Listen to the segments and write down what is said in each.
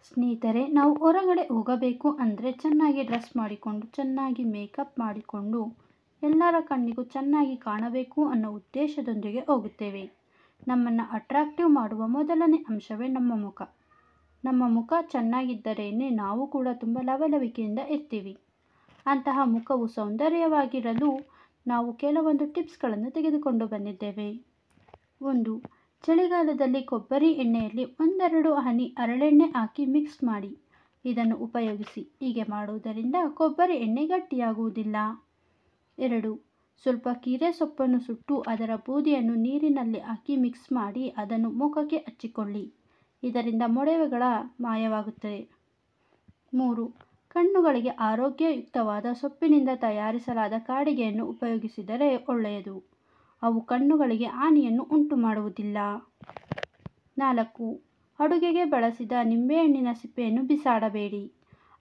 ಸ್ನೇಹಿತರೆ, ನಾವು ಹೊರಗಡೆ ಹೋಗಬೇಕು ಅಂದರೆ ಚೆನ್ನಾಗಿ ಡ್ರೆಸ್ ಮಾಡಿಕೊಂಡು ಚೆನ್ನಾಗಿ ಮೇಕಪ್ ಮಾಡಿಕೊಂಡು ಎಲ್ಲರ ಕಣ್ಣಿಗೂ ಚೆನ್ನಾಗಿ ಕಾಣಬೇಕು ಅನ್ನೋ ಉದ್ದೇಶದೊಂದಿಗೆ ಹೋಗುತ್ತೇವೆ. ನಮ್ಮನ್ನು ಅಟ್ರಾಕ್ಟಿವ್ ಮಾಡುವ ಮೊದಲನೇ ಅಂಶವೇ ನಮ್ಮ ಮುಖ. ನಮ್ಮ ಮುಖ ಚೆನ್ನಾಗಿದ್ದರೇನೆ ನಾವು ಕೂಡ ತುಂಬ ಲವಲವಿಕೆಯಿಂದ ಇರ್ತೀವಿ. ಅಂತಹ ಮುಖವು ಸೌಂದರ್ಯವಾಗಿರಲು ನಾವು ಕೆಲವೊಂದು ಟಿಪ್ಸ್ಗಳನ್ನು ತೆಗೆದುಕೊಂಡು ಬಂದಿದ್ದೇವೆ. 1. ಚಳಿಗಾಲದಲ್ಲಿ ಕೊಬ್ಬರಿ ಎಣ್ಣೆಯಲ್ಲಿ 1-2 ಹನಿ ಹರಳೆಣ್ಣೆ ಹಾಕಿ ಮಿಕ್ಸ್ ಮಾಡಿ ಇದನ್ನು ಉಪಯೋಗಿಸಿ. ಹೀಗೆ ಮಾಡುವುದರಿಂದ ಕೊಬ್ಬರಿ ಎಣ್ಣೆ ಗಟ್ಟಿಯಾಗುವುದಿಲ್ಲ. 2. ಸ್ವಲ್ಪ ಕೀರೆ ಸೊಪ್ಪನ್ನು ಸುಟ್ಟು ಅದರ ಬೂದಿಯನ್ನು ನೀರಿನಲ್ಲಿ ಹಾಕಿ ಮಿಕ್ಸ್ ಮಾಡಿ ಅದನ್ನು ಮುಖಕ್ಕೆ ಹಚ್ಚಿಕೊಳ್ಳಿ. ಇದರಿಂದ ಮೊಡವೆಗಳ ಮಾಯವಾಗುತ್ತದೆ. 3. ಕಣ್ಣುಗಳಿಗೆ ಆರೋಗ್ಯಯುಕ್ತವಾದ ಸೊಪ್ಪಿನಿಂದ ತಯಾರಿಸಲಾದ ಕಾಡಿಗೆಯನ್ನು ಉಪಯೋಗಿಸಿದರೆ ಒಳ್ಳೆಯದು. ಅವು ಕಣ್ಣುಗಳಿಗೆ ಹಾನಿಯನ್ನು ಉಂಟು ಮಾಡುವುದಿಲ್ಲ. 4. ಅಡುಗೆಗೆ ಬಳಸಿದ ನಿಂಬೆಹಣ್ಣಿನ ಸಿಪ್ಪೆಯನ್ನು ಬಿಸಾಡಬೇಡಿ.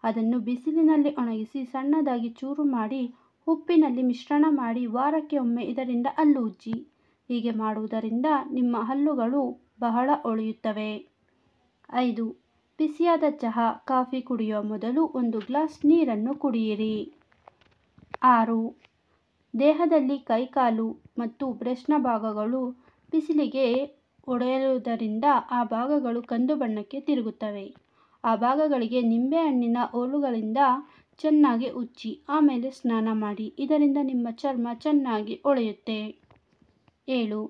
ಅದನ್ನು ಬಿಸಿಲಿನಲ್ಲಿ ಒಣಗಿಸಿ ಸಣ್ಣದಾಗಿ ಚೂರು ಮಾಡಿ ಉಪ್ಪಿನಲ್ಲಿ ಮಿಶ್ರಣ ಮಾಡಿ ವಾರಕ್ಕೆ ಒಮ್ಮೆ ಇದರಿಂದ ಹಲ್ಲು ಉಜ್ಜಿ. ಹೀಗೆ ಮಾಡುವುದರಿಂದ ನಿಮ್ಮ ಹಲ್ಲುಗಳು ಬಹಳ ಹೊಳೆಯುತ್ತವೆ. 5. ಬಿಸಿಯಾದ ಚಹಾ, ಕಾಫಿ ಕುಡಿಯುವ ಮೊದಲು 1 ಗ್ಲಾಸ್ ನೀರನ್ನು ಕುಡಿಯಿರಿ. 6. ದೇಹದಲ್ಲಿ ಕೈಕಾಲು ಮತ್ತು ಬ್ರೆಸ್ಟ್ನ ಭಾಗಗಳು ಬಿಸಿಲಿಗೆ ಒಡೆಯುವುದರಿಂದ ಆ ಭಾಗಗಳು ಕಂದು ಬಣ್ಣಕ್ಕೆ ತಿರುಗುತ್ತವೆ. ಆ ಭಾಗಗಳಿಗೆ ನಿಂಬೆಹಣ್ಣಿನ ಹೋಳುಗಳಿಂದ ಚೆನ್ನಾಗಿ ಉಜ್ಜಿ ಆಮೇಲೆ ಸ್ನಾನ ಮಾಡಿ. ಇದರಿಂದ ನಿಮ್ಮ ಚರ್ಮ ಚೆನ್ನಾಗಿ ಹೊಳೆಯುತ್ತೆ. 7.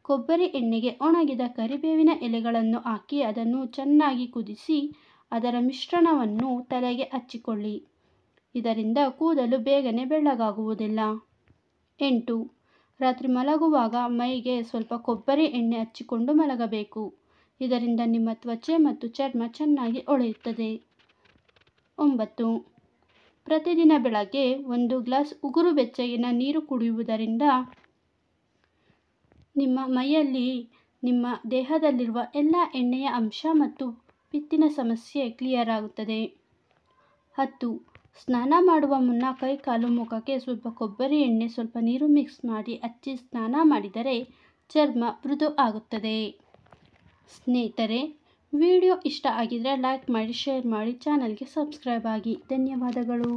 ಕೊಬ್ಬರಿ ಎಣ್ಣೆಗೆ ಒಣಗಿದ ಕರಿಬೇವಿನ ಎಲೆಗಳನ್ನು ಹಾಕಿ ಅದನ್ನು ಚೆನ್ನಾಗಿ ಕುದಿಸಿ ಅದರ ಮಿಶ್ರಣವನ್ನು ತಲೆಗೆ ಹಚ್ಚಿಕೊಳ್ಳಿ. ಇದರಿಂದ ಕೂದಲು ಬೇಗನೆ ಬೆಳ್ಳಗಾಗುವುದಿಲ್ಲ. 8. ರಾತ್ರಿ ಮಲಗುವಾಗ ಮೈಗೆ ಸ್ವಲ್ಪ ಕೊಬ್ಬರಿ ಎಣ್ಣೆ ಹಚ್ಚಿಕೊಂಡು ಮಲಗಬೇಕು. ಇದರಿಂದ ನಿಮ್ಮ ತ್ವಚೆ ಮತ್ತು ಚರ್ಮ ಚೆನ್ನಾಗಿ ಹೊಳೆಯುತ್ತದೆ. 9. ಪ್ರತಿದಿನ ಬೆಳಗ್ಗೆ 1 ಗ್ಲಾಸ್ ಉಗುರು ಬೆಚ್ಚಗಿನ ನೀರು ಕುಡಿಯುವುದರಿಂದ ನಿಮ್ಮ ಮೈಯಲ್ಲಿ ನಿಮ್ಮ ದೇಹದಲ್ಲಿರುವ ಎಲ್ಲ ಎಣ್ಣೆಯ ಅಂಶ ಮತ್ತು ಪಿತ್ತಿನ ಸಮಸ್ಯೆ ಕ್ಲಿಯರ್ ಆಗುತ್ತದೆ. 10. ಸ್ನಾನ ಮಾಡುವ ಮುನ್ನ ಕೈಕಾಲು ಮುಖಕ್ಕೆ ಸ್ವಲ್ಪ ಕೊಬ್ಬರಿ ಎಣ್ಣೆ ಸ್ವಲ್ಪ ನೀರು ಮಿಕ್ಸ್ ಮಾಡಿ ಹಚ್ಚಿ ಸ್ನಾನ ಮಾಡಿದರೆ ಚರ್ಮ ಮೃದು ಆಗುತ್ತದೆ. ಸ್ನೇಹಿತರೆ, ವಿಡಿಯೋ ಇಷ್ಟ ಆಗಿದ್ರೆ ಲೈಕ್ ಮಾಡಿ, ಶೇರ್ ಮಾಡಿ, ಚಾನಲ್ಗೆ ಸಬ್ಸ್ಕ್ರೈಬ್ ಆಗಿ. ಧನ್ಯವಾದಗಳು.